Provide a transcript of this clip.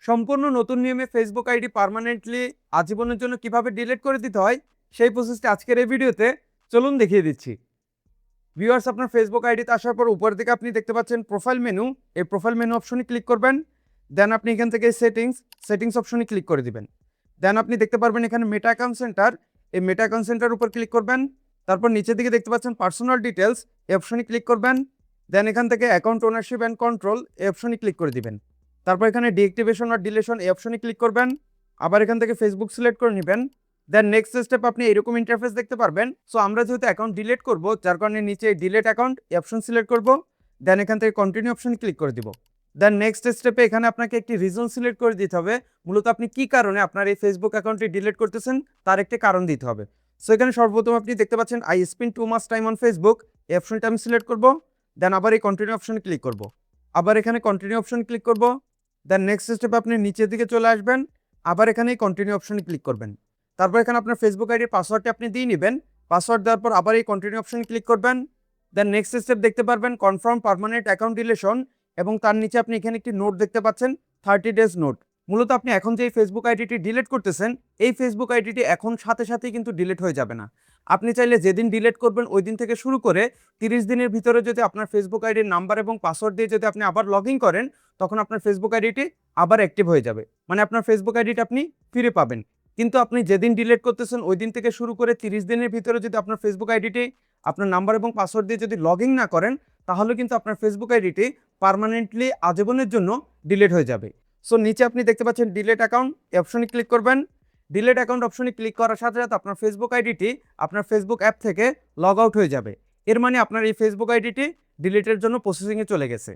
সম্পূর্ণ নতুন নিয়মে ফেসবুক আইডি পার্মানেন্টলি আজীবনের জন্য কিভাবে ডিলিট করে দিতে হয় সেই প্রসেসটি আজকের এই ভিডিওতে চলুন দেখিয়ে দিচ্ছি। ভিউয়ার্স, আপনার ফেসবুক আইডিতে আসার পর উপরের দিকে আপনি দেখতে পাচ্ছেন প্রোফাইল মেনু। এই প্রোফাইল মেনু অপশনে ক্লিক করবেন। দেন আপনি এখান থেকে সেটিংস অপশনে ক্লিক করে দিবেন। দেন আপনি দেখতে পারবেন এখানে মেটা অ্যাকাউন্ট সেন্টার। এই মেটা অ্যাকাউন্ট সেন্টার উপর ক্লিক করবেন। তারপর নিচের দিকে দেখতে পাচ্ছেন পার্সোনাল ডিটেলস, এই অপশনে ক্লিক করবেন। দেন এখান থেকে অ্যাকাউন্ট ওনারশিপ অ্যান্ড কন্ট্রোল, এই অপশনে ক্লিক করে দিবেন। তারপর এখানে ডিঅ্যাক্টিভেশন আর ডিলেশন, এই অপশনে ক্লিক করবেন। আবার এখান থেকে ফেসবুক সিলেক্ট করে নেবেন। দেন নেক্সট স্টেপ আপনি এরকম ইন্টারফেস দেখতে পারবেন। সো আমরা যেহেতু অ্যাকাউন্ট ডিলিট করব, যার কারণে নিচে ডিলিট অ্যাকাউন্ট এই অপশন সিলেক্ট করব। দেন এখান থেকে কন্টিনিউ অপশনে ক্লিক করে দিব। দেন নেক্সট স্টেপে এখানে আপনাকে একটি রিজন সিলেক্ট করে দিতে হবে। মূলত আপনি কি কারণে আপনার এই ফেসবুক অ্যাকাউন্টটি ডিলিট করতেছেন তার একটি কারণ দিতে হবে। সো এখানে সর্বপ্রথম আপনি দেখতে পাচ্ছেন I spend too much time on Facebook, এই অপশনটা আমি সিলেক্ট করব। দেন আবার এই কন্টিনিউ অপশনে ক্লিক করব। আবার এখানে কন্টিনিউ অপশন ক্লিক করব। দেন নেক্সট স্টেপে আপনি নিচের দিকে চলে আসবেন। আবার এখানে কন্টিনিউ অপশনে ক্লিক করবেন। তারপর এখানে আপনার ফেসবুক আইডির পাসওয়ার্ডটি আপনি দিয়ে নেবেন। পাসওয়ার্ড দেওয়ার পর আবার এই কন্টিনিউ অপশনে ক্লিক করবেন। দেন নেক্সট স্টেপ দেখতে পারবেন কনফার্ম পার্মানেন্ট অ্যাকাউন্ট ডিলিশন, এবং তার নিচে আপনি এখানে একটি নোট দেখতে পাচ্ছেন 30 ডেজ নোট। মূলত আপনি এখন যে ফেসবুক আইডিটি ডিলিট করতেছেন, এই ফেসবুক আইডিটি এখন সাথে সাথেই কিন্তু ডিলিট হয়ে যাবে না। আপনি চাইলে যেদিন ডিলিট করবেন ওই দিন থেকে শুরু করে 30 দিনের ভিতরে যদি আপনার ফেসবুক আইডির নাম্বার এবং পাসওয়ার্ড দিয়ে যদি আপনি আবার লগ ইন করেন, তখন আপনার ফেসবুক আইডিটি আবার অ্যাক্টিভ হয়ে যাবে। মানে আপনার ফেসবুক আইডিটা আপনি ফিরে পাবেন। কিন্তু আপনি যেদিন ডিলিট করতেছেন ওই দিন থেকে শুরু করে 30 দিনের ভিতরে যদি আপনার ফেসবুক আইডিটি আপনার নাম্বার এবং পাসওয়ার্ড দিয়ে যদি লগ ইন না করেন, তাহলে কিন্তু আপনার ফেসবুক আইডিটি পার্মানেন্টলি আজীবনের জন্য ডিলিট হয়ে যাবে। সো নিচে আপনি দেখতে পাচ্ছেন ডিলিট অ্যাকাউন্ট, এই অপশনে ক্লিক করবেন। ডিলিট অ্যাকাউন্ট অপশনে ক্লিক করার সাথে সাথে আপনার ফেসবুক আইডিটি আপনার ফেসবুক অ্যাপ থেকে লগ আউট হয়ে যাবে। এর মানে আপনার এই ফেসবুক আইডিটি ডিলিটের জন্য প্রসেসিংয়ে চলে গেছে।